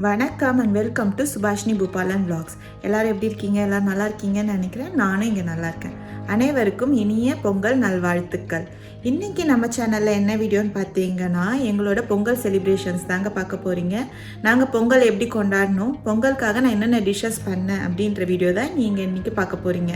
வணக்கம் and welcome to Subhashini Boopalan vlogs. எல்லாரும் எப்படி இருக்கீங்க? எல்லாரும் நல்லா இருக்கீங்கன்னு நினைக்கிறேன். நானும் இங்கே நல்லா இருக்கேன். அனைவருக்கும் இனிய பொங்கல் நல்வாழ்த்துக்கள். இன்றைக்கி நம்ம சேனலில் என்ன வீடியோன்னு பார்த்தீங்கன்னா, எங்களோட பொங்கல் செலிப்ரேஷன்ஸ் தாங்க பார்க்க போகிறீங்க. நாங்கள் பொங்கல் எப்படி கொண்டாடணும், பொங்கலுக்காக நான் என்னென்ன டிஷ்ஷஸ் பண்ணேன் அப்படின்ற வீடியோ தான் நீங்கள் இன்றைக்கி பார்க்க போகிறீங்க.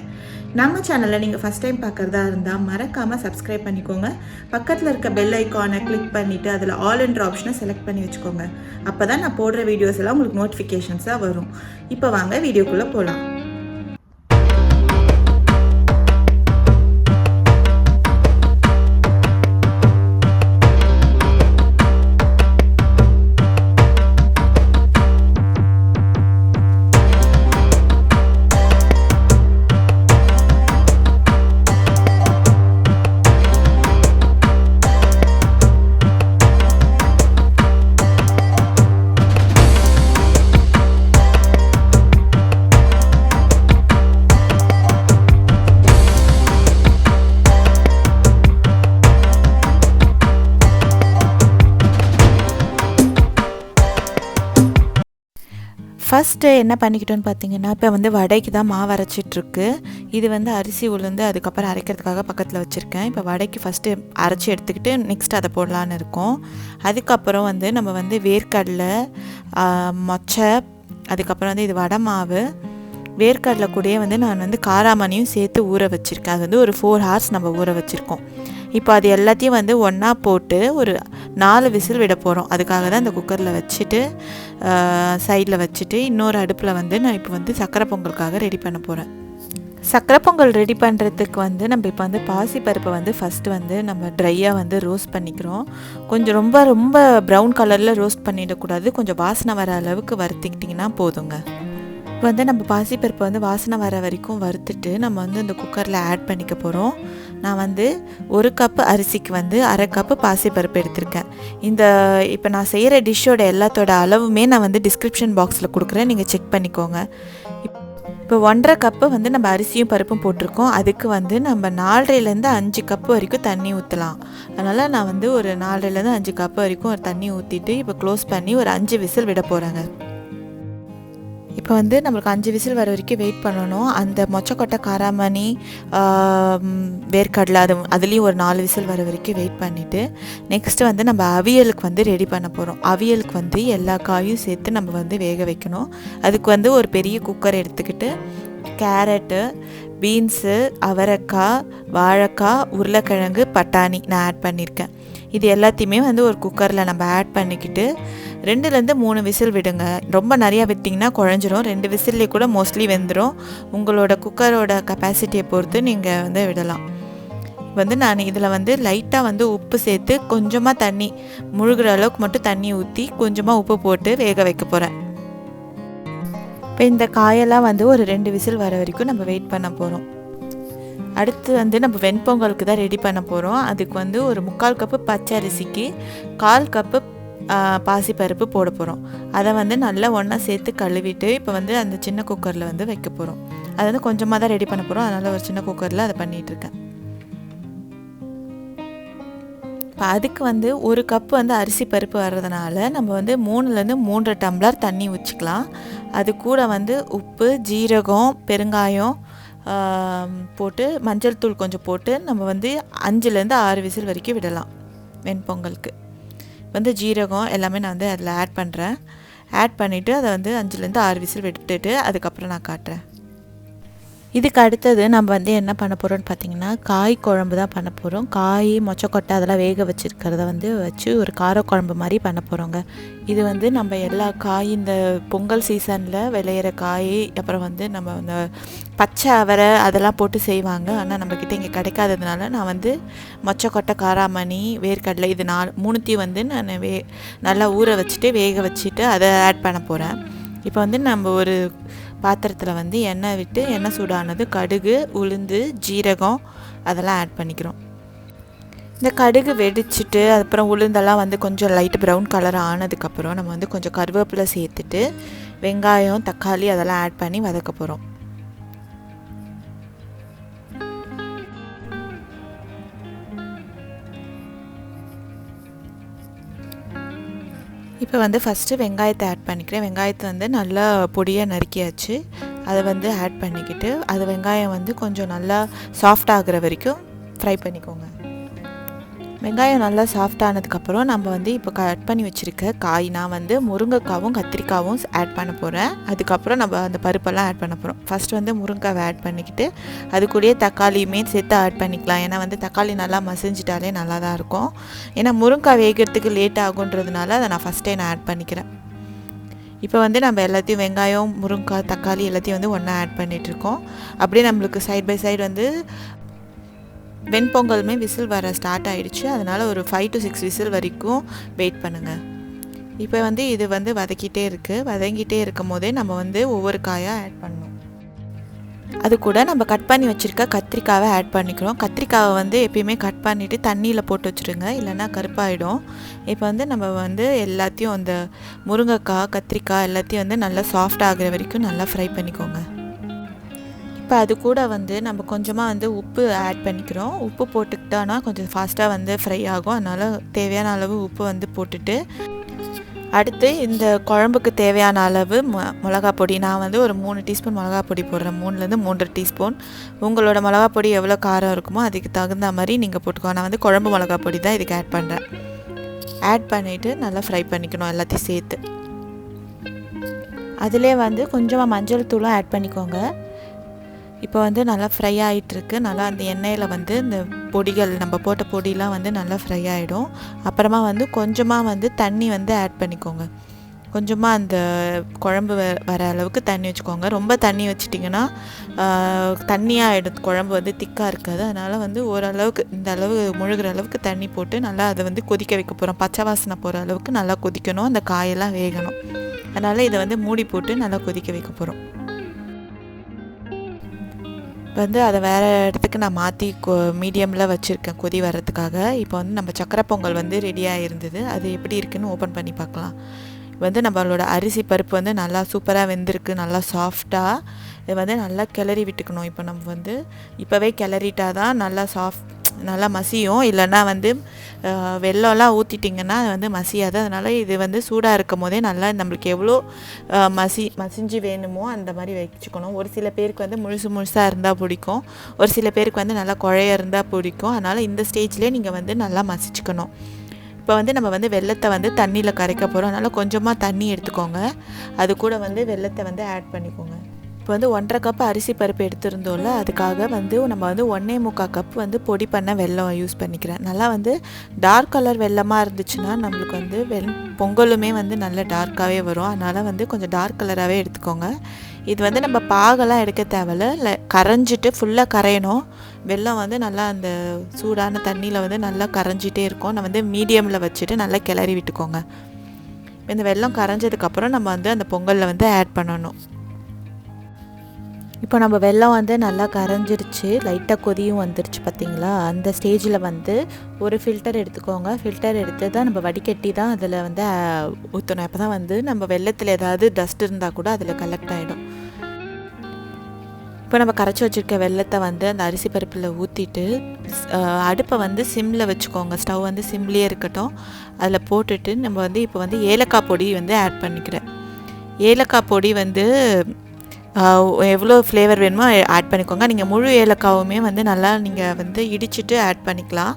நம்ம சேனலில் நீங்கள் ஃபஸ்ட் டைம் பார்க்குறதா இருந்தால் மறக்காமல் சப்ஸ்கிரைப் பண்ணிக்கோங்க. பக்கத்தில் இருக்க பெல் ஐக்கானை கிளிக் பண்ணிவிட்டு அதில் ஆல் என்ற ஆப்ஷனை செலக்ட் பண்ணி வச்சுக்கோங்க. அப்போ தான் நான் போடுற வீடியோஸ் எல்லாம் உங்களுக்கு நோட்டிஃபிகேஷன்ஸாக வரும். இப்போ வாங்க வீடியோக்குள்ளே போகலாம். ஃபஸ்ட்டு என்ன பண்ணிக்கிட்டோன்னு பார்த்தீங்கன்னா, இப்போ வந்து வடைக்கு தான் மாவு அரைச்சிட்ருக்கு. இது வந்து அரிசி உளுந்து அதுக்கப்புறம் அரைக்கிறதுக்காக பக்கத்தில் வச்சுருக்கேன். இப்போ வடைக்கு ஃபஸ்ட்டு அரைச்சி எடுத்துக்கிட்டு நெக்ஸ்ட் அதை போடலான்னு இருக்கோம். அதுக்கப்புறம் வந்து நம்ம வந்து வேர்க்கடலை, மொச்சை, அதுக்கப்புறம் வந்து இது வடை மாவு, வேர்க்கடலை கூடயே வந்து நான் வந்து காராமணியும் சேர்த்து ஊற வச்சுருக்கேன். அது வந்து ஒரு 4 hours நம்ம ஊற வச்சுருக்கோம். இப்போ அது எல்லாத்தையும் வந்து ஒன்றா போட்டு ஒரு 4 விசில் விட போகிறோம். அதுக்காக தான் இந்த குக்கரில் வச்சுட்டு சைடில் வச்சுட்டு இன்னொரு அடுப்பில் வந்து நான் இப்போ வந்து சக்கரை பொங்கலுக்காக ரெடி பண்ண போகிறேன். சக்கரை பொங்கல் ரெடி பண்ணுறதுக்கு வந்து நம்ம இப்போ வந்து பாசிப்பருப்பை வந்து ஃபஸ்ட்டு வந்து நம்ம ட்ரையாக வந்து ரோஸ்ட் பண்ணிக்கிறோம். கொஞ்சம் ரொம்ப ப்ரௌன் கலரில் ரோஸ்ட் பண்ணிடக்கூடாது. கொஞ்சம் வாசனை வர அளவுக்கு வறுத்திக்கிட்டிங்கன்னா போதுங்க. இப்போ வந்து நம்ம பாசிப்பருப்பை வந்து வாசனை வர வரைக்கும் வறுத்துட்டு நம்ம வந்து இந்த குக்கரில் ஆட் பண்ணிக்க போகிறோம். நான் வந்து 1 கப்பு அரிசிக்கு வந்து 1/2 கப்பு பாசிப்பருப்பு எடுத்திருக்கேன். இப்போ நான் செய்கிற டிஷ்ஷோட எல்லாத்தோட அளவுமே நான் வந்து டிஸ்கிரிப்ஷன் பாக்ஸில் கொடுக்குறேன், நீங்கள் செக் பண்ணிக்கோங்க. இப்போ 1/2 கப்பு வந்து நம்ம அரிசியும் பருப்பும் போட்டிருக்கோம். அதுக்கு வந்து நம்ம 4.5 5 கப்பு வரைக்கும் தண்ணி ஊற்றலாம். அதனால் நான் வந்து ஒரு 4.5 5 கப்பு வரைக்கும் ஒரு தண்ணி ஊற்றிட்டு இப்போ க்ளோஸ் பண்ணி ஒரு 5 விசில் விட போகிறேங்க. இப்போ வந்து நம்மளுக்கு 5 விசில் வர வரைக்கும் வெயிட் பண்ணணும். அந்த மொச்சக்கொட்டை, காராமணி, வேர்க்கடலை அதுலேயும் ஒரு 4 விசில் வர வரைக்கும் வெயிட் பண்ணிவிட்டு நெக்ஸ்ட்டு வந்து நம்ம அவியலுக்கு வந்து ரெடி பண்ண போகிறோம். அவியலுக்கு வந்து எல்லா காயும் சேர்த்து நம்ம வந்து வேக வைக்கணும். அதுக்கு வந்து ஒரு பெரிய குக்கர் எடுத்துக்கிட்டு கேரட்டு, பீன்ஸு, அவரைக்காய், வாழைக்காய், உருளைக்கிழங்கு, பட்டாணி நான் ஆட் பண்ணியிருக்கேன். இது எல்லாத்தையுமே வந்து ஒரு குக்கரில் நம்ம ஆட் பண்ணிக்கிட்டு 2 3 விசில் விடுங்க. ரொம்ப நிறையா விட்டிங்கன்னா குழஞ்சிரும். 2 விசில்லே கூட மோஸ்ட்லி வெந்துடும். உங்களோட குக்கரோட கெப்பாசிட்டியை பொறுத்து நீங்கள் வந்து விடலாம். வந்து நான் இதில் வந்து லைட்டாக வந்து உப்பு சேர்த்து கொஞ்சமாக தண்ணி முழுகிற அளவுக்கு மட்டும் தண்ணி ஊற்றி கொஞ்சமாக உப்பு போட்டு வேக வைக்க போகிறேன். இப்போ இந்த காயெல்லாம் வந்து ஒரு 2 விசில் வர வரைக்கும் நம்ம வெயிட் பண்ண போகிறோம். அடுத்து வந்து நம்ம வெண்பொங்கலுக்கு தான் ரெடி பண்ண போகிறோம். அதுக்கு வந்து ஒரு 3/4 கப்பு பச்சை அரிசிக்கு 1/4 கப்பு பாசிப்பருப்பு போட போகிறோம். அதை வந்து நல்லா ஒன்றா சேர்த்து கழுவிட்டு இப்போ வந்து அந்த சின்ன குக்கரில் வந்து வைக்க போகிறோம். அதை வந்து கொஞ்சமாக தான் ரெடி பண்ண போகிறோம். அதனால் ஒரு சின்ன குக்கரில் அதை பண்ணிகிட்ருக்கேன். இப்போ அதுக்கு வந்து 1 கப்பு வந்து அரிசி பருப்பு வர்றதுனால நம்ம வந்து 3 3.5 டம்ளர் தண்ணி ஊற்றிக்கலாம். அது கூட வந்து உப்பு, ஜீரகம், பெருங்காயம் போட்டு மஞ்சள் தூள் கொஞ்சம் போட்டு நம்ம வந்து 5 6 விசில் வரைக்கும் விடலாம். வெண்பொங்கலுக்கு வந்து ஜீரகம் எல்லாமே நான் வந்து அதில் ஆட் பண்ணுறேன். ஆட் பண்ணிவிட்டு அதை வந்து 5 6 விசில் விட்டுட்டு அதுக்கப்புறம் நான் காட்டுறேன். இதுக்கு அடுத்தது நம்ம வந்து என்ன பண்ண போகிறோம்னு பார்த்திங்கன்னா, காய் குழம்பு தான் பண்ண போகிறோம். காய், மொச்சக்கொட்டை அதெல்லாம் வேக வச்சுருக்கிறத வந்து வச்சு ஒரு காரக்குழம்பு மாதிரி பண்ண போகிறோங்க. இது வந்து நம்ம எல்லா காய் இந்த பொங்கல் சீசனில் விளையிற காய், அப்புறம் வந்து நம்ம இந்த பச்சை அவரை அதெல்லாம் போட்டு செய்வாங்க. ஆனால் நம்மக்கிட்ட இங்கே கிடைக்காததுனால நான் வந்து மொச்சக்கொட்டை, காராமணி, வேர்க்கடலை இது 3த்தையும் வந்து நான் நல்லா ஊற வச்சுட்டு வேக வச்சுட்டு அதை ஆட் பண்ண போகிறேன். இப்போ வந்து நம்ம ஒரு பாத்திரத்தில் வந்து எண்ணெய் விட்டு எண்ணெய் சூடானது கடுகு, உளுந்து, ஜீரகம் அதெல்லாம் ஆட் பண்ணிக்கிறோம். இந்த கடுகு வெடிச்சிட்டு அதுக்கப்புறம் உளுந்தெல்லாம் வந்து கொஞ்சம் லைட் ப்ரௌன் கலர் ஆனதுக்கப்புறம் நம்ம வந்து கொஞ்சம் கருவேப்பிலை சேர்த்துட்டு வெங்காயம், தக்காளி அதெல்லாம் ஆட் பண்ணி வதக்க போகிறோம். இப்போ வந்து ஃபஸ்ட்டு வெங்காயத்தை ஆட் பண்ணிக்கிறேன். வெங்காயத்தை வந்து நல்லா பொடியாக நறுக்கியாச்சு. அதை வந்து ஆட் பண்ணிக்கிட்டு அது வெங்காயம் வந்து கொஞ்சம் நல்லா சாஃப்ட் ஆகுற வரைக்கும் ஃப்ரை பண்ணிக்கோங்க. வெங்காயம் நல்லா சாஃப்டானதுக்கப்புறம் நம்ம வந்து இப்போ கட் பண்ணி வச்சுருக்க காய், நான் வந்து முருங்கைக்காவும் கத்திரிக்காவும் ஆட் பண்ண போகிறேன். அதுக்கப்புறம் நம்ம அந்த பருப்பெல்லாம் ஆட் பண்ண போகிறோம். ஃபஸ்ட்டு வந்து முருங்கைக்காவை ஆட் பண்ணிக்கிட்டு அது கூடயே தக்காளியுமே சேர்த்து ஆட் பண்ணிக்கலாம். ஏன்னா வந்து தக்காளி நல்லா மசிஞ்சிட்டாலே நல்லா தான் இருக்கும். ஏன்னா முருங்கைக்காய் வேகிறதுக்கு லேட் ஆகுன்றதுனால அதை நான் ஃபஸ்ட்டே ஆட் பண்ணிக்கிறேன். இப்போ வந்து நம்ம எல்லாத்தையும் வெங்காயம், முருங்கைக்காய், தக்காளி எல்லாத்தையும் வந்து ஒன்றா ஆட் பண்ணிகிட்ருக்கோம். அப்படியே நம்மளுக்கு சைட் பை சைடு வந்து வெண்பொங்கலுமே விசில் வர ஸ்டார்ட் ஆகிடுச்சு. அதனால் ஒரு 5 to 6 விசில் வரைக்கும் வெயிட் பண்ணுங்கள். இப்போ வந்து இது வந்து வதங்கிட்டே இருக்கும் போதே நம்ம வந்து ஒவ்வொரு காயாக ஆட் பண்ணணும். அது கூட நம்ம கட் பண்ணி வச்சுருக்க கத்திரிக்காவை ஆட் பண்ணிக்கிறோம். கத்திரிக்காவை வந்து எப்பயுமே கட் பண்ணிவிட்டு தண்ணியில் போட்டு வச்சுருங்க, இல்லைன்னா கருப்பாயிடும். இப்போ வந்து நம்ம வந்து எல்லாத்தையும் அந்த முருங்கைக்காய், கத்திரிக்காய் எல்லாத்தையும் வந்து நல்லா சாஃப்ட் ஆகிற வரைக்கும் நல்லா ஃப்ரை பண்ணிக்கோங்க. இப்போ அது கூட வந்து நம்ம கொஞ்சமாக வந்து உப்பு ஆட் பண்ணிக்கிறோம். உப்பு போட்டுக்கிட்டோன்னா கொஞ்சம் ஃபாஸ்ட்டாக வந்து ஃப்ரை ஆகும். அதனால் தேவையான அளவு உப்பு வந்து போட்டுட்டு அடுத்து இந்த குழம்புக்கு தேவையான அளவு மிளகா பொடி, நான் வந்து ஒரு 3 டீஸ்பூன் மிளகா பொடி போடுறேன். 3லேருந்து 3.5 டீஸ்பூன். உங்களோட மிளகா பொடி எவ்வளோ காரம் இருக்குமோ அதுக்கு தகுந்த மாதிரி நீங்கள் போட்டுக்கோ. நான் வந்து குழம்பு மிளகா பொடி தான் இதுக்கு ஆட் பண்ணுறேன். ஆட் பண்ணிவிட்டு நல்லா ஃப்ரை பண்ணிக்கணும் எல்லாத்தையும் சேர்த்து. அதிலே வந்து கொஞ்சமாக மஞ்சள் தூளும் ஆட் பண்ணிக்கோங்க. இப்போ வந்து நல்லா ஃப்ரை ஆகிட்டுருக்கு. நல்லா அந்த எண்ணெயில் வந்து இந்த பொடிகள், நம்ம போட்ட பொடியெலாம் வந்து நல்லா ஃப்ரை ஆகிடும். அப்புறமா வந்து கொஞ்சமாக வந்து தண்ணி வந்து ஆட் பண்ணிக்கோங்க. கொஞ்சமாக அந்த குழம்பு வர அளவுக்கு தண்ணி வச்சுக்கோங்க. ரொம்ப தண்ணி வச்சிட்டிங்கன்னா தண்ணியாக ஆகிடும், குழம்பு வந்து திக்காக இருக்காது. அதனால் வந்து ஓரளவுக்கு இந்த அளவு முழுகிற அளவுக்கு தண்ணி போட்டு நல்லா அதை வந்து கொதிக்க வைக்க போகிறோம். பச்சை வாசனை போகிற அளவுக்கு நல்லா கொதிக்கணும், அந்த காயெல்லாம் வேகணும். அதனால் இதை வந்து மூடி போட்டு நல்லா கொதிக்க வைக்க போகிறோம். வந்து அதை வேறு இடத்துக்கு நான் மாற்றி மீடியமில் வச்சுருக்கேன் கொதி வர்றதுக்காக. இப்போ வந்து நம்ம சக்கரை பொங்கல் வந்து ரெடியாக இருந்தது. அது எப்படி இருக்குதுன்னு ஓப்பன் பண்ணி பார்க்கலாம். வந்து நம்மளோட அரிசி பருப்பு வந்து நல்லா சூப்பராக வெந்திருக்கு, நல்லா சாஃப்டாக. இது வந்து நல்லா கிளறி விட்டுக்கணும். இப்போ நம்ம வந்து இப்போவே கிளறிட்டா தான் நல்லா மசியும். இல்லைன்னா வந்து வெல்லம்லாம் ஊற்றிட்டிங்கன்னா அது வந்து மசியாது. அதனால் இது வந்து சூடாக இருக்கும் போதே நல்லா நம்மளுக்கு எவ்வளோ மசிஞ்சு வேணுமோ அந்த மாதிரி வச்சுக்கணும். ஒரு சில பேருக்கு வந்து முழுசாக இருந்தால் பிடிக்கும், ஒரு சில பேருக்கு வந்து நல்லா குழைய இருந்தால் பிடிக்கும். அதனால் இந்த ஸ்டேஜ்லேயே நீங்கள் வந்து நல்லா மசிச்சுக்கணும். இப்போ வந்து நம்ம வந்து வெல்லத்தை வந்து தண்ணியில் கரைக்க போகிறோம். அதனால் கொஞ்சமாக தண்ணி எடுத்துக்கோங்க. அது கூட வந்து வெல்லத்தை வந்து ஆட் பண்ணிக்கோங்க. இப்போ வந்து 1.5 கப் அரிசி பருப்பு எடுத்துருந்தோம்ல, அதுக்காக வந்து நம்ம வந்து 1.25 கப் வந்து பொடி பண்ண வெல்லம் யூஸ் பண்ணிக்கிறேன். நல்லா வந்து டார்க் கலர் வெல்லமாக இருந்துச்சுன்னா நம்மளுக்கு வந்து பொங்கலுமே வந்து நல்ல டார்க்காகவே வரும். அதனால் வந்து கொஞ்சம் டார்க் கலராகவே எடுத்துக்கோங்க. இது வந்து நம்ம பாகெல்லாம் எடுக்க தேவையில்ல, கரைஞ்சிட்டு ஃபுல்லாக கரையணும். வெல்லம் வந்து நல்லா அந்த சூடான தண்ணியில் வந்து நல்லா கரைஞ்சிட்டே இருக்கும். நான் வந்து மீடியமில் வச்சுட்டு நல்லா கிளறி விட்டுக்கோங்க. இந்த வெல்லம் கரைஞ்சதுக்கப்புறம் நம்ம வந்து அந்த பொங்கலில் வந்து ஆட் பண்ணணும். இப்போ நம்ம வெல்லம் வந்து நல்லா கரைஞ்சிருச்சு, லைட்டாக கொதியும் வந்துருச்சு பார்த்திங்களா. அந்த ஸ்டேஜில் வந்து ஒரு ஃபில்டர் எடுத்துக்கோங்க. ஃபில்டர் எடுத்து தான் நம்ம வடிகட்டி தான் அதில் வந்து ஊற்றணும். அப்போ தான் வந்து நம்ம வெல்லத்தில் ஏதாவது டஸ்ட் இருந்தால் கூட அதில் கலெக்ட் ஆகிடும். இப்போ நம்ம கரைச்சி வச்சுருக்க வெல்லத்தை வந்து அந்த அரிசி பருப்பில் ஊற்றிட்டு அடுப்பை வந்து சிம்மில் வச்சுக்கோங்க. ஸ்டவ் வந்து சிம்லேயே இருக்கட்டும். அதில் போட்டுட்டு நம்ம வந்து இப்போ வந்து ஏலக்காய் பொடி வந்து ஆட் பண்ணிக்கிறேன். ஏலக்காய் பொடி வந்து எவ்வளோ ஃப்ளேவர் வேணுமோ ஆட் பண்ணிக்கோங்க. நீங்கள் முழு ஏலக்காவுமே வந்து நல்லா நீங்கள் வந்து இடிச்சிட்டு ஆட் பண்ணிக்கலாம்.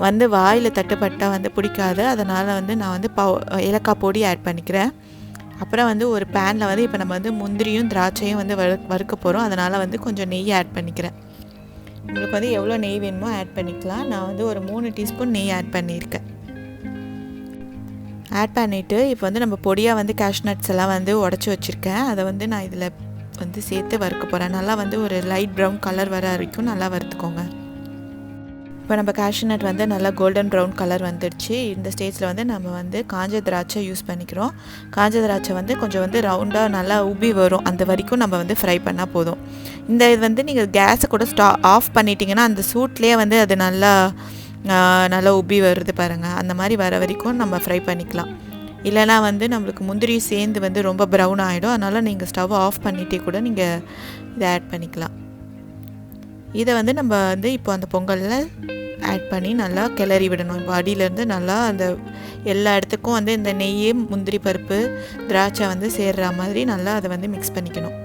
வந்து வாயில் தட்டுப்பட்டால் வந்து பிடிக்காது. அதனால் வந்து நான் வந்து ஏலக்காய் பொடி ஆட் பண்ணிக்கிறேன். அப்புறம் வந்து ஒரு பேனில் வந்து இப்போ நம்ம வந்து முந்திரியும் திராட்சையும் வந்து வறுக்க போகிறோம். அதனால் வந்து கொஞ்சம் நெய் ஆட் பண்ணிக்கிறேன். உங்களுக்கு வந்து எவ்வளோ நெய் வேணுமோ ஆட் பண்ணிக்கலாம். நான் வந்து ஒரு 3 டீஸ்பூன் நெய் ஆட் பண்ணியிருக்கேன். ஆட் பண்ணிவிட்டு இப்போ வந்து நம்ம பொடியாக வந்து கேஷ்நட்ஸ் எல்லாம் வந்து உடச்சி வச்சுருக்கேன். அதை வந்து நான் இதில் வந்து சேர்த்து வறுக்க போகிறேன். நல்லா வந்து ஒரு லைட் ப்ரௌன் கலர் வர வரைக்கும் நல்லா வறுத்துக்கோங்க. இப்போ நம்ம கேஷ்நட் வந்து நல்லா கோல்டன் ப்ரௌன் கலர் வந்துடுச்சு. இந்த ஸ்டேஜில் வந்து நம்ம வந்து காஞ்ச திராட்சை யூஸ் பண்ணிக்கிறோம். காஞ்ச திராட்சை வந்து கொஞ்சம் வந்து ரவுண்டாக நல்லா உப்பி வரும், அந்த வரைக்கும் நம்ம வந்து ஃப்ரை பண்ணால் போதும். இந்த இது வந்து நீங்கள் கேஸை கூட ஆஃப் பண்ணிட்டீங்கன்னா அந்த சூட்லேயே வந்து அது நல்லா உப்பி வருது பாருங்கள். அந்த மாதிரி வர வரைக்கும் நம்ம ஃப்ரை பண்ணிக்கலாம். இல்லைனா வந்து நம்மளுக்கு முந்திரி சேர்ந்து வந்து ரொம்ப ப்ரௌன் ஆகிடும். அதனால் நீங்கள் ஸ்டவ் ஆஃப் பண்ணிகிட்டே கூட நீங்கள் இதை ஆட் பண்ணிக்கலாம். இதை வந்து நம்ம வந்து இப்போ அந்த பொங்கலில் ஆட் பண்ணி நல்லா கிளறி விடணும். இப்போ அடியிலேருந்து நல்லா அந்த எல்லா இடத்துக்கும் வந்து இந்த நெய், முந்திரி பருப்பு, திராட்சை வந்து சேர்கிற மாதிரி நல்லா அதை வந்து மிக்ஸ் பண்ணிக்கணும்.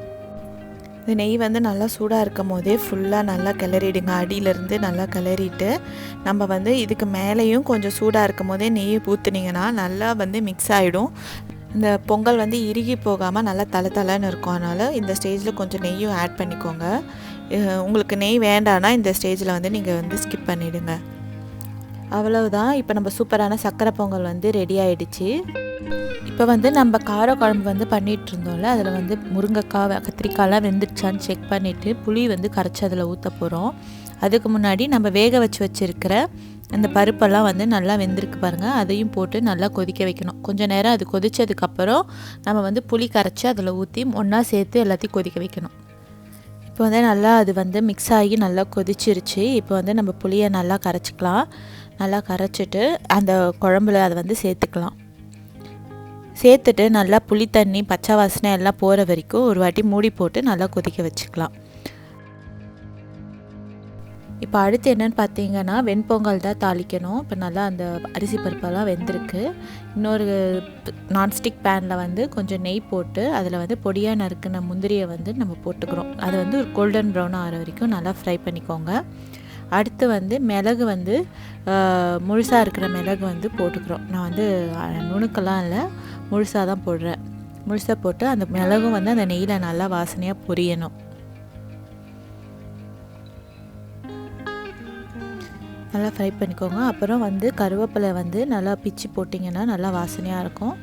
இந்த நெய் வந்து நல்லா சூடாக இருக்கும் போதே ஃபுல்லாக நல்லா கிளறிடுங்க. அடியிலேருந்து நல்லா கிளறிட்டு நம்ம வந்து இதுக்கு மேலேயும் கொஞ்சம் சூடாக இருக்கும் போதே நெய் ஊற்றுனீங்கன்னா நல்லா வந்து மிக்ஸ் ஆகிடும். இந்த பொங்கல் வந்து இறுகி போகாமல் நல்லா தலை இருக்கும். அதனால் இந்த ஸ்டேஜில் கொஞ்சம் நெய்யும் ஆட் பண்ணிக்கோங்க. உங்களுக்கு நெய் வேண்டான்னா இந்த ஸ்டேஜில் வந்து நீங்கள் வந்து ஸ்கிப் பண்ணிவிடுங்க. அவ்வளவுதான். இப்போ நம்ம சூப்பரான சக்கரை பொங்கல் வந்து ரெடி ஆகிடுச்சு. இப்போ வந்து நம்ம கார குழம்பு வந்து பண்ணிகிட்டு இருந்தோம்ல, அதில் வந்து முருங்கைக்காய், கத்திரிக்காய்லாம் வெந்துருச்சான்னு செக் பண்ணிவிட்டு புளி வந்து கரைச்சி அதில் ஊற்ற போகிறோம். அதுக்கு முன்னாடி நம்ம வேக வச்சுருக்கிற அந்த பருப்பெல்லாம் வந்து நல்லா வெந்திருக்கு பாருங்கள், அதையும் போட்டு நல்லா கொதிக்க வைக்கணும். கொஞ்சம் நேரம் அது கொதித்ததுக்கப்புறம் நம்ம வந்து புளி கரைச்சி அதில் ஊற்றி ஒன்றா சேர்த்து எல்லாத்தையும் கொதிக்க வைக்கணும். இப்போ வந்து நல்லா அது வந்து மிக்ஸ் ஆகி நல்லா கொதிச்சிருச்சு. இப்போ வந்து நம்ம புளியை நல்லா கரைச்சிக்கலாம். நல்லா கரைச்சிட்டு அந்த குழம்புல அதை வந்து சேர்த்துக்கலாம். சேர்த்துட்டு நல்லா புளி தண்ணி பச்சை வாசனை எல்லாம் போகிற வரைக்கும் ஒரு வாட்டி மூடி போட்டு நல்லா கொதிக்க வச்சுக்கலாம். இப்போ அடுத்து என்னென்னு பார்த்தீங்கன்னா வெண்பொங்கல் தான் தாளிக்கணும். இப்போ நல்லா அந்த அரிசி பருப்பெல்லாம் வெந்திருக்கு. இன்னொரு நான்ஸ்டிக் பேனில் வந்து கொஞ்சம் நெய் போட்டு அதில் வந்து பொடியாக நறுக்கின முந்திரியை வந்து நம்ம போட்டுக்கிறோம். அதை வந்து ஒரு கோல்டன் ப்ரௌன் ஆகிற வரைக்கும் நல்லா ஃப்ரை பண்ணிக்கோங்க. அடுத்து வந்து மிளகு வந்து முழுசாக இருக்கிற மிளகு வந்து போட்டுக்கிறோம். நான் வந்து நுணுக்கெல்லாம் இல்லை, முழுசாக தான் போடுறேன். முழுசாக போட்டு அந்த மிளகும் வந்து அந்த நெய்யில் நல்லா வாசனையாக பொரியணும். நல்லா ஃப்ரை பண்ணிக்கோங்க. அப்புறம் வந்து கருவேப்பிலை வந்து நல்லா பிச்சு போட்டிங்கன்னா நல்லா வாசனையாக இருக்கும்.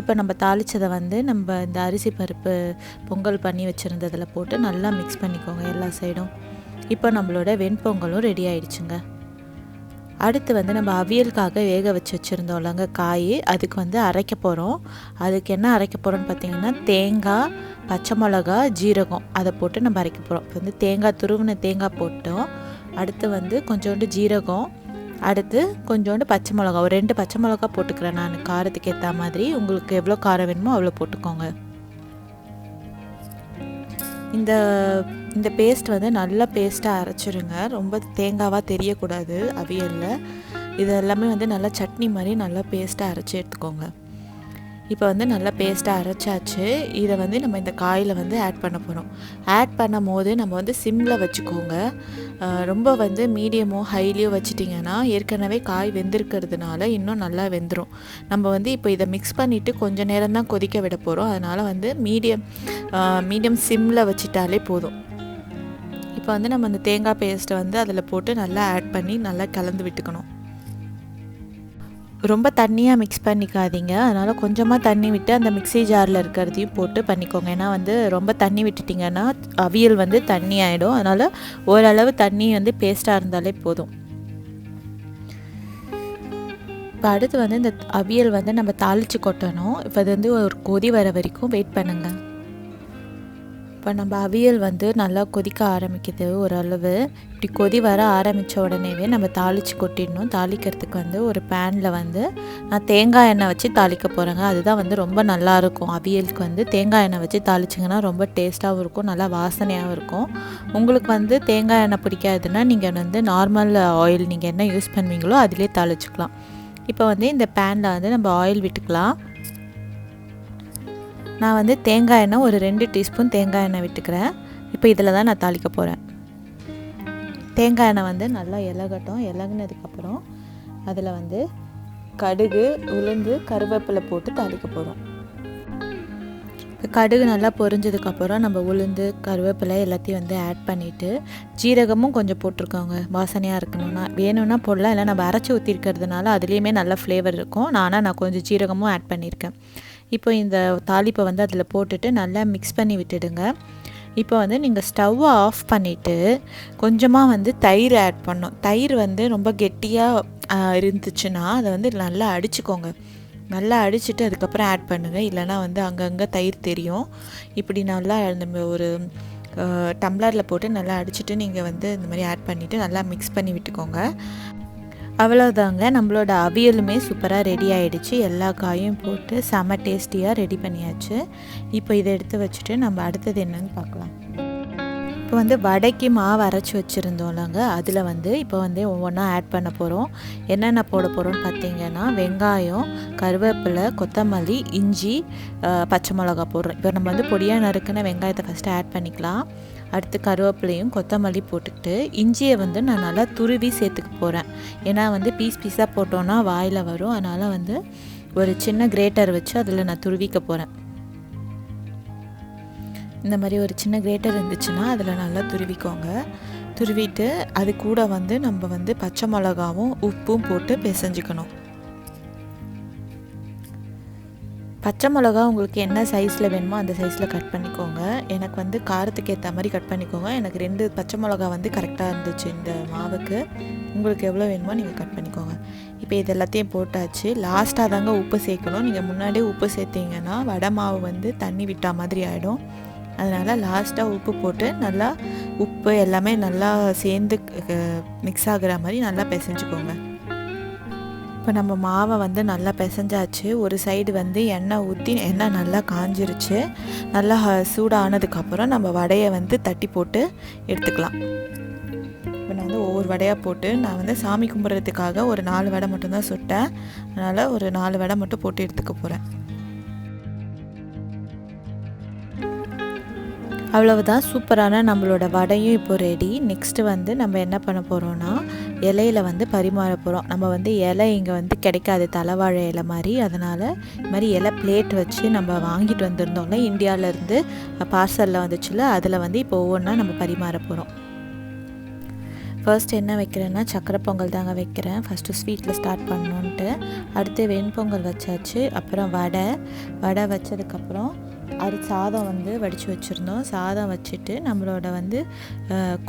இப்போ நம்ம தாளித்ததை வந்து நம்ம இந்த அரிசி பருப்பு பொங்கல் பண்ணி வச்சுருந்ததில் போட்டு நல்லா மிக்ஸ் பண்ணிக்கோங்க எல்லா சைடும். இப்போ நம்மளோட வெண்பொங்கலும் ரெடி ஆகிடுச்சுங்க. அடுத்து வந்து நம்ம அவியலுக்காக வேக வச்சுருந்தோம்லங்க காய், அதுக்கு வந்து அரைக்க போகிறோம். அதுக்கு என்ன அரைக்க போகிறோம்னு பார்த்திங்கன்னா தேங்காய், பச்சை மிளகா, ஜீரகம் அதை போட்டு நம்ம அரைக்க போகிறோம். இப்போ வந்து தேங்காய் துருவின தேங்காய் போட்டோம். அடுத்து வந்து கொஞ்சோண்டு ஜீரகம், அடுத்து கொஞ்சோண்டு பச்சை மிளகா, ஒரு 2 பச்சை மிளகா போட்டுக்கிறேன் நான் காரத்துக்கு ஏற்ற மாதிரி. உங்களுக்கு எவ்வளோ காரம் வேணுமோ அவ்வளோ போட்டுக்கோங்க. இந்த பேஸ்ட் வந்து நல்லா பேஸ்ட்டாக அரைச்சிருங்க. ரொம்ப தேங்காவாக தெரியக்கூடாது அவியலில். இது எல்லாமே வந்து நல்லா சட்னி மாதிரி நல்லா பேஸ்ட்டாக அரைச்சி எடுத்துக்கோங்க. இப்போ வந்து நல்லா பேஸ்ட்டாக அரைச்சாச்சு. இதை வந்து நம்ம இந்த காயில் வந்து ஆட் பண்ண போகிறோம். ஆட் பண்ணும் போது நம்ம வந்து சிம்மில் வச்சுக்கோங்க. ரொம்ப வந்து மீடியமோ ஹைலியோ வச்சிட்டிங்கன்னா ஏற்கனவே காய் வெந்திருக்கிறதுனால இன்னும் நல்லா வெந்துடும். நம்ம வந்து இப்போ இதை மிக்ஸ் பண்ணிவிட்டு கொஞ்சம் நேரம் தான் கொதிக்க விட போகிறோம். அதனால் வந்து மீடியம் சிம்மில் வச்சிட்டாலே போதும். இப்போ வந்து நம்ம அந்த தேங்காய் பேஸ்ட்டை வந்து அதில் போட்டு நல்லா ஆட் பண்ணி நல்லா கலந்து விட்டுக்கணும். ரொம்ப தண்ணியாக மிக்ஸ் பண்ணிக்காதீங்க. அதனால் கொஞ்சமாக தண்ணி விட்டு அந்த மிக்ஸி ஜாரில் இருக்கிறதையும் போட்டு பண்ணிக்கோங்க. ஏன்னா வந்து ரொம்ப தண்ணி விட்டுட்டிங்கன்னா அவியல் வந்து தண்ணி ஆகிடும். அதனால் ஓரளவு தண்ணி வந்து பேஸ்ட்டாக இருந்தாலே போதும். இப்போ அடுத்து வந்து இந்த அவியல் வந்து நம்ம தாளித்து கொட்டணும். இப்போ அது வந்து ஒரு கொதி வர வரைக்கும் வெயிட் பண்ணுங்கள். இப்போ நம்ம அவியல் வந்து நல்லா கொதிக்க ஆரம்பிக்குது ஓரளவு. இப்படி கொதி வர ஆரம்பித்த உடனேவே நம்ம தாளித்து கொட்டிடணும். தாளிக்கிறதுக்கு வந்து ஒரு பேனில் வந்து நான் தேங்காய் எண்ணெய் வச்சு தாளிக்க போகிறேங்க. அதுதான் வந்து ரொம்ப நல்லாயிருக்கும். அவியலுக்கு வந்து தேங்காய் எண்ணெய் வச்சு தாளிச்சிங்கன்னா ரொம்ப டேஸ்ட்டாகவும் இருக்கும், நல்லா வாசனையாகவும் இருக்கும். உங்களுக்கு வந்து தேங்காய் எண்ணெய் பிடிக்காதுன்னா நீங்கள் வந்து நார்மல் ஆயில் நீங்கள் என்ன யூஸ் பண்ணுவீங்களோ அதிலே தாளிச்சிக்கலாம். இப்போ வந்து இந்த பேனில் வந்து நம்ம ஆயில் விட்டுக்கலாம். நான் வந்து தேங்காய் எண்ணெய் ஒரு 2 டீஸ்பூன் தேங்காய் எண்ணெய் விட்டுக்கிறேன். இப்போ இதில் தான் நான் தாளிக்க போகிறேன். தேங்காய் எண்ணெய் வந்து நல்லா இலகட்டும். இலகுனதுக்கப்புறம் அதில் வந்து கடுகு, உளுந்து, கருவேப்பிலை போட்டு தாளிக்க போகிறோம். இப்போ கடுகு நல்லா பொரிஞ்சதுக்கப்புறம் நம்ம உளுந்து, கருவேப்பிலை எல்லாத்தையும் வந்து ஆட் பண்ணிவிட்டு ஜீரகமும் கொஞ்சம் போட்டிருக்கோங்க வாசனையாக இருக்கணும்னா. வேணும்னா போடலாம், இல்லை நம்ம அரைச்சி ஊற்றிருக்கிறதுனால அதுலேயுமே நல்ல ஃப்ளேவர் இருக்கும். நான் கொஞ்சம் ஜீரகமும் ஆட் பண்ணியிருக்கேன். இப்போ இந்த தாளிப்பை வந்து அதில் போட்டுட்டு நல்லா மிக்ஸ் பண்ணி விட்டுடுங்க. இப்போ வந்து நீங்கள் ஸ்டவ்வை ஆஃப் பண்ணிவிட்டு கொஞ்சமாக வந்து தயிர் ஆட் பண்ணணும். தயிர் வந்து ரொம்ப கெட்டியாக இருந்துச்சுன்னா அதை வந்து நல்லா அடிச்சுக்கோங்க. நல்லா அடிச்சுட்டு அதுக்கப்புறம் ஆட் பண்ணுங்கள். இல்லைனா வந்து அங்கங்கே தயிர் தெரியும். இப்படி நல்லா நம்ம ஒரு டம்ளரில் போட்டு நல்லா அடிச்சுட்டு நீங்கள் வந்து இந்த மாதிரி ஆட் பண்ணிவிட்டு நல்லா மிக்ஸ் பண்ணி விட்டுக்கோங்க. அவ்வளோதாங்க, நம்மளோட அவியலுமே சூப்பராக ரெடி ஆகிடுச்சு. எல்லா காயும் போட்டு செம டேஸ்டியாக ரெடி பண்ணியாச்சு. இப்போ இதை எடுத்து வச்சுட்டு நம்ம அடுத்தது என்னன்னு பார்க்கலாம். இப்போ வந்து வடைக்கு மாவு அரைச்சி வச்சுருந்தோம்லங்க, அதில் வந்து இப்போ வந்து ஒவ்வொன்றா ஆட் பண்ண போகிறோம். என்னென்ன போட போகிறோம்னு பார்த்தீங்கன்னா, வெங்காயம், கருவேப்பிலை, கொத்தமல்லி, இஞ்சி, பச்சை மிளகா போடுறோம். இப்போ நம்ம வந்து பொடியாக நறுக்குன வெங்காயத்தை ஃபஸ்ட்டு ஆட் பண்ணிக்கலாம். அடுத்து கருவேப்பிலையும் கொத்தமல்லி போட்டுக்கிட்டு இஞ்சியை வந்து நான் நல்லா துருவி சேர்த்துக்க போகிறேன். ஏன்னா வந்து பீஸாக போட்டோன்னா வாயில் வரும். அதனால் வந்து ஒரு சின்ன கிரேட்டர் வச்சு அதில் நான் துருவிக்க போகிறேன். இந்த மாதிரி ஒரு சின்ன கிரேட்டர் இருந்துச்சுன்னா அதில் நல்லா துருவிக்கோங்க. துருவிட்டு அது கூட வந்து நம்ம வந்து பச்சை மிளகாவும் உப்பும் போட்டு பிசைஞ்சிக்கணும். பச்சை மிளகா உங்களுக்கு என்ன சைஸில் வேணுமோ அந்த சைஸில் கட் பண்ணிக்கோங்க. எனக்கு வந்து காரத்துக்கு ஏற்ற மாதிரி கட் பண்ணிக்கோங்க. எனக்கு 2 பச்சை மிளகா வந்து கரெக்டாக இருந்துச்சு இந்த மாவுக்கு. உங்களுக்கு எவ்வளோ வேணுமோ நீங்கள் கட் பண்ணிக்கோங்க. இப்போ இது எல்லாத்தையும் போட்டாச்சு. லாஸ்ட்டாக தாங்க உப்பு சேர்க்கணும். நீங்கள் முன்னாடியே உப்பு சேர்த்திங்கன்னா வடை மாவு வந்து தண்ணி விட்டா மாதிரி ஆகிடும். அதனால் லாஸ்ட்டாக உப்பு போட்டு நல்லா உப்பு எல்லாமே நல்லா சேர்ந்து மிக்ஸ் ஆகிற மாதிரி நல்லா பிசைஞ்சுக்கோங்க. இப்போ நம்ம மாவை வந்து நல்லா பிசைஞ்சாச்சு. ஒரு சைடு வந்து எண்ணெய் ஊற்றி எண்ணெய் நல்லா காஞ்சிருச்சு. நல்லா சூடானதுக்கப்புறம் நம்ம வடையை வந்து தட்டி போட்டு எடுத்துக்கலாம். இப்போ நான் வந்து ஒவ்வொரு வடையாக போட்டு நான் வந்து சாமி கும்பிட்றதுக்காக ஒரு 4 வடை மட்டும்தான் சுட்டேன். அதனால் ஒரு 4 வடை மட்டும் போட்டு எடுத்துக்க போகிறேன். அவ்வளவுதான், சூப்பரான நம்மளோட வடையும் இப்போ ரெடி. நெக்ஸ்ட்டு வந்து நம்ம என்ன பண்ண போகிறோன்னா இலையில் வந்து பரிமாற போகிறோம். நம்ம வந்து இலை இங்கே வந்து கிடைக்காது, தலைவாழை இலை மாதிரி. அதனால் இது மாதிரி இலை பிளேட் வச்சு நம்ம வாங்கிட்டு வந்திருந்தோம்ல, இந்தியாவிலேருந்து பார்சலில் வந்துச்சுல, அதில் வந்து இப்போ ஒவ்வொன்றா நம்ம பரிமாற போகிறோம். ஃபர்ஸ்ட் என்ன வைக்கிறேன்னா சக்கரை பொங்கல் தாங்க வைக்கிறேன். ஃபஸ்ட்டு ஸ்வீட்டில் ஸ்டார்ட் பண்ணணுன்ட்டு. அடுத்து வெண்பொங்கல் வச்சாச்சு. அப்புறம் வடை வச்சதுக்கப்புறம் சாதம் வந்து வடித்து வச்சுருந்தோம். சாதம் வச்சுட்டு நம்மளோட வந்து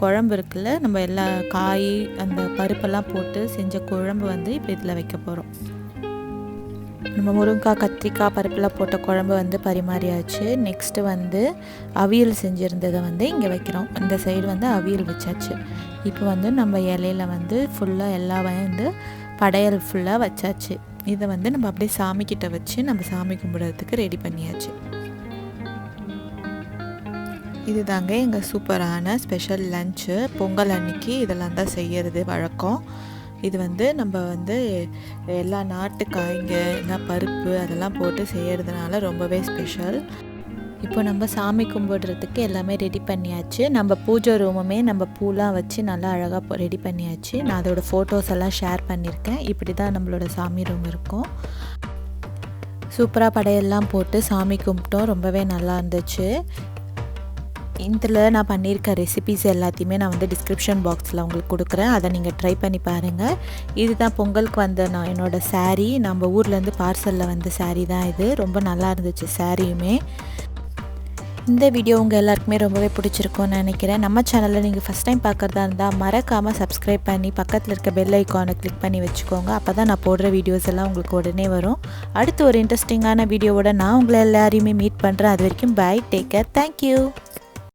குழம்பு இருக்குல்ல, நம்ம எல்லா காய் அந்த பருப்பெல்லாம் போட்டு செஞ்ச குழம்பு வந்து இப்போ இதில் வைக்க போகிறோம். நம்ம முருங்கைக்காய், கத்திரிக்காய், பருப்பெல்லாம் போட்ட குழம்பு வந்து பரிமாறியாச்சு. நெக்ஸ்ட்டு வந்து அவியல் செஞ்சுருந்ததை வந்து இங்கே வைக்கிறோம். இந்த சைடு வந்து அவியல் வச்சாச்சு. இப்போ வந்து நம்ம இலையில வந்து ஃபுல்லாக எல்லா வந்து படையல் ஃபுல்லாக வச்சாச்சு. இதை வந்து நம்ம அப்படியே சாமிக்கிட்ட வச்சு நம்ம சாமி கும்பிட்றதுக்கு ரெடி பண்ணியாச்சு. இது தாங்க எங்கள் சூப்பரான ஸ்பெஷல் லன்ச்சு. பொங்கல் அன்னைக்கு இதெல்லாம் தான் செய்கிறது வழக்கம். இது வந்து நம்ம வந்து எல்லா நாட்டு காய்ங்க, எல்லா பருப்பு அதெல்லாம் போட்டு செய்கிறதுனால ரொம்பவே ஸ்பெஷல். இப்போ நம்ம சாமி கும்பிடுறதுக்கு எல்லாமே ரெடி பண்ணியாச்சு. நம்ம பூஜை ரூமுமே நம்ம பூலாம் வச்சு நல்லா அழகாக ரெடி பண்ணியாச்சு. நான் அதோடய ஃபோட்டோஸ் எல்லாம் ஷேர் பண்ணியிருக்கேன். இப்படி தான் நம்மளோட சாமி ரூம் இருக்கும். சூப்பராக படையெல்லாம் போட்டு சாமி கும்பிட்டோம். ரொம்பவே நல்லா இருந்துச்சு. இதில் நான் பண்ணியிருக்க ரெசிபீஸ் எல்லாத்தையுமே நான் வந்து டிஸ்கிரிப்ஷன் பாக்ஸில் உங்களுக்கு கொடுக்குறேன். அதை நீங்கள் ட்ரை பண்ணி பாருங்கள். இதுதான் பொங்கலுக்கு வந்த நான் என்னோடய saree. நம்ம ஊர்லேருந்து பார்சலில் வந்த saree தான் இது. ரொம்ப நல்லா இருந்துச்சு சாரியுமே. இந்த வீடியோ உங்கள் எல்லாருக்குமே ரொம்பவே பிடிச்சிருக்கும்னு நினைக்கிறேன். நம்ம சேனலில் நீங்கள் ஃபஸ்ட் டைம் பார்க்குறதா இருந்தால் மறக்காமல் சப்ஸ்கிரைப் பண்ணி பக்கத்தில் இருக்க பெல் ஐக்கானை கிளிக் பண்ணி வச்சுக்கோங்க. அப்போ தான் நான் போடுற வீடியோஸ் எல்லாம் உங்களுக்கு உடனே வரும். அடுத்து ஒரு இன்ட்ரெஸ்டிங்கான வீடியோவோட நான் உங்களை எல்லாரையுமே மீட் பண்ணுறேன். அது வரைக்கும் பை, டேக் கேர், தேங்க்யூ.